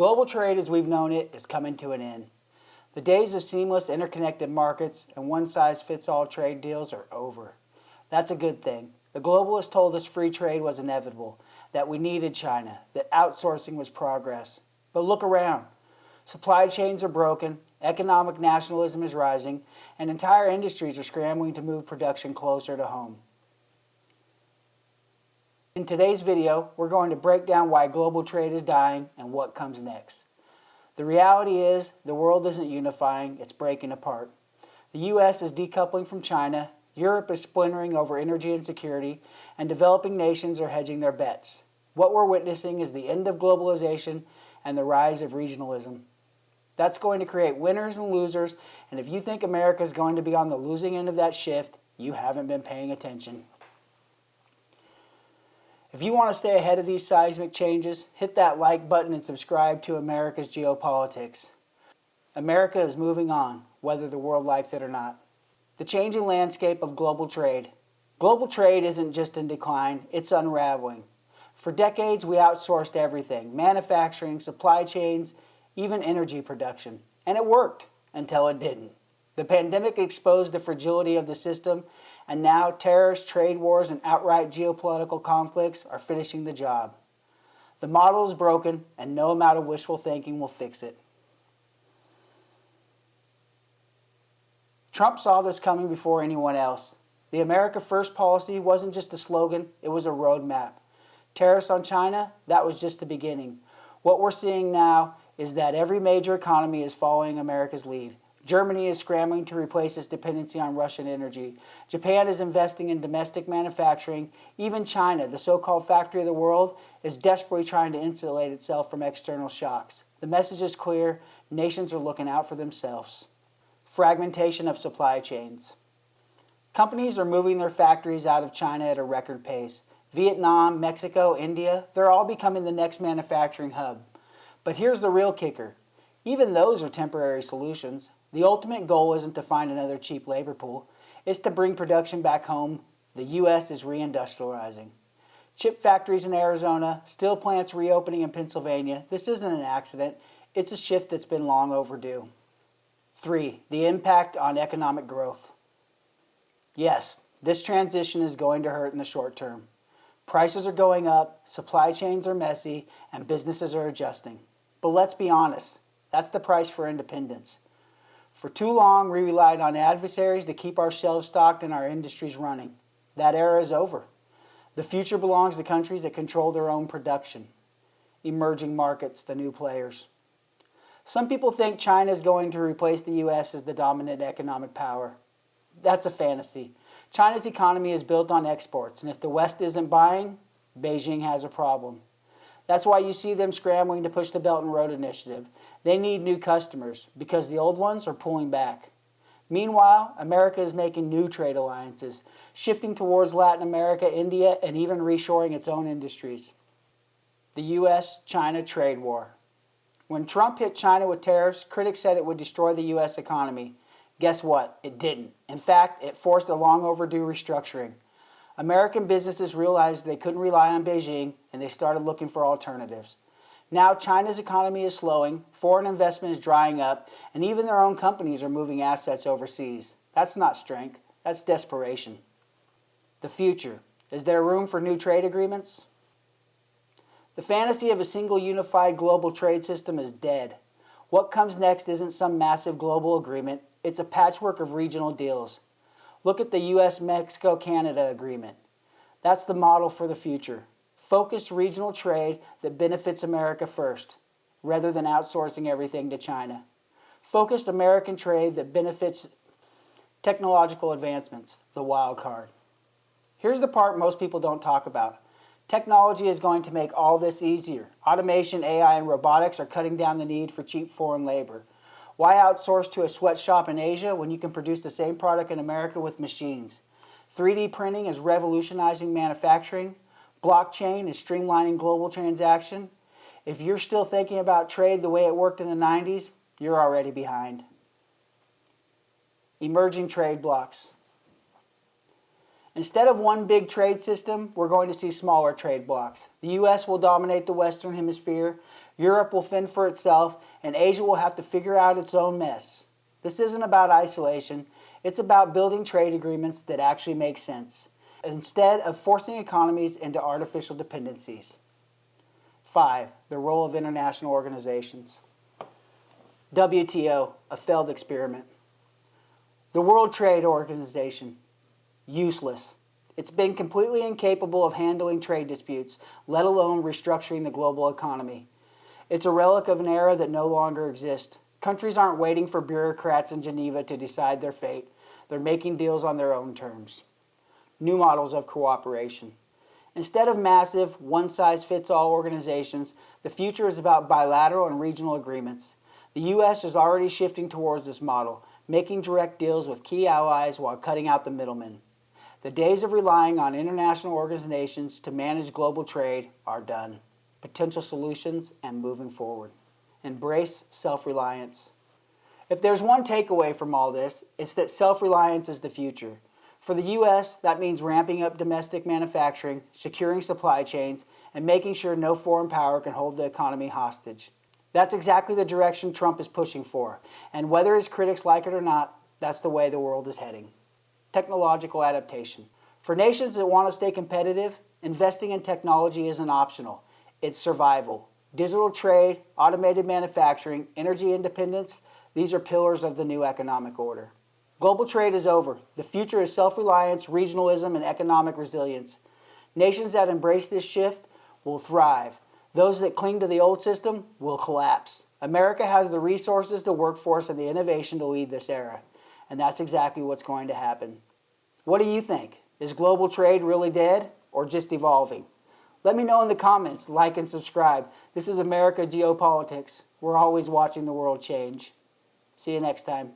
Global trade as we've known it is coming to an end. The days of seamless interconnected markets and one-size-fits-all trade deals are over. That's a good thing. The globalists told us free trade was inevitable, that we needed China, that outsourcing was progress. But look around. Supply chains are broken, economic nationalism is rising, and entire industries are scrambling to move production closer to home. In today's video, we're going to break down why global trade is dying and what comes next. The reality is, the world isn't unifying, it's breaking apart. The US is decoupling from China, Europe is splintering over energy insecurity, and developing nations are hedging their bets. What we're witnessing is the end of globalization and the rise of regionalism. That's going to create winners and losers, and if you think America is going to be on the losing end of that shift, you haven't been paying attention. If you want to stay ahead of these seismic changes, hit that like button and subscribe to America's Geopolitics. America is moving on, whether the world likes it or not. The changing landscape of global trade. Global trade isn't just in decline, it's unraveling. For decades, we outsourced everything, manufacturing, supply chains, even energy production. And it worked, until it didn't. The pandemic exposed the fragility of the system, and now tariffs, trade wars, and outright geopolitical conflicts are finishing the job. The model is broken, and no amount of wishful thinking will fix it. Trump saw this coming before anyone else. The America First policy wasn't just a slogan, it was a roadmap. Tariffs on China, that was just the beginning. What we're seeing now is that every major economy is following America's lead. Germany is scrambling to replace its dependency on Russian energy. Japan is investing in domestic manufacturing. Even China, the so-called factory of the world, is desperately trying to insulate itself from external shocks. The message is clear. Nations are looking out for themselves. Fragmentation of supply chains. Companies are moving their factories out of China at a record pace. Vietnam, Mexico, India, they're all becoming the next manufacturing hub. But here's the real kicker. Even those are temporary solutions. The ultimate goal isn't to find another cheap labor pool. It's to bring production back home. The U.S. is reindustrializing. Chip factories in Arizona, steel plants reopening in Pennsylvania. This isn't an accident. It's a shift that's been long overdue. 3. The impact on economic growth. Yes, this transition is going to hurt in the short term. Prices are going up, supply chains are messy, and businesses are adjusting. But let's be honest, that's the price for independence. For too long, we relied on adversaries to keep our shelves stocked and our industries running. That era is over. The future belongs to countries that control their own production. Emerging markets, the new players. Some people think China is going to replace the U.S. as the dominant economic power. That's a fantasy. China's economy is built on exports, and if the West isn't buying, Beijing has a problem. That's why you see them scrambling to push the Belt and Road Initiative. They need new customers because the old ones are pulling back. Meanwhile, America is making new trade alliances, shifting towards Latin America, India, and even reshoring its own industries. The U.S.-China trade war. When Trump hit China with tariffs, critics said it would destroy the U.S. economy. Guess what? It didn't. In fact, it forced a long overdue restructuring. American businesses realized they couldn't rely on Beijing, and they started looking for alternatives. Now China's economy is slowing, foreign investment is drying up, and even their own companies are moving assets overseas. That's not strength, that's desperation. The future. Is there room for new trade agreements? The fantasy of a single unified global trade system is dead. What comes next isn't some massive global agreement, it's a patchwork of regional deals. Look at the U.S.-Mexico-Canada agreement. That's the model for the future. Focused regional trade that benefits America first, rather than outsourcing everything to China. Focused American trade that benefits technological advancements, the wild card. Here's the part most people don't talk about. Technology is going to make all this easier. Automation, AI, and robotics are cutting down the need for cheap foreign labor. Why outsource to a sweatshop in Asia when you can produce the same product in America with machines? 3D printing is revolutionizing manufacturing. Blockchain is streamlining global transaction. If you're still thinking about trade the way it worked in the 90s, you're already behind. Emerging trade blocks. Instead of one big trade system, we're going to see smaller trade blocks. The U.S. will dominate the Western Hemisphere. Europe will fend for itself, and Asia will have to figure out its own mess. This isn't about isolation. It's about building trade agreements that actually make sense, instead of forcing economies into artificial dependencies. 5. The role of international organizations. WTO, a failed experiment. The World Trade Organization, useless. It's been completely incapable of handling trade disputes, let alone restructuring the global economy. It's a relic of an era that no longer exists. Countries aren't waiting for bureaucrats in Geneva to decide their fate. They're making deals on their own terms. New models of cooperation. Instead of massive, one-size-fits-all organizations, the future is about bilateral and regional agreements. The U.S. is already shifting towards this model, making direct deals with key allies while cutting out the middlemen. The days of relying on international organizations to manage global trade are done. Potential solutions and moving forward. Embrace self-reliance. If there's one takeaway from all this, it's that self-reliance is the future. For the U.S., that means ramping up domestic manufacturing, securing supply chains, and making sure no foreign power can hold the economy hostage. That's exactly the direction Trump is pushing for, and whether his critics like it or not, that's the way the world is heading. Technological adaptation. For nations that want to stay competitive, investing in technology isn't optional. It's survival. Digital trade, automated manufacturing, energy independence, these are pillars of the new economic order. Global trade is over. The future is self-reliance, regionalism, and economic resilience. Nations that embrace this shift will thrive. Those that cling to the old system will collapse. America has the resources, the workforce, and the innovation to lead this era. And that's exactly what's going to happen. What do you think? Is global trade really dead or just evolving? Let me know in the comments, like and subscribe. This is America Geopolitics. We're always watching the world change. See you next time.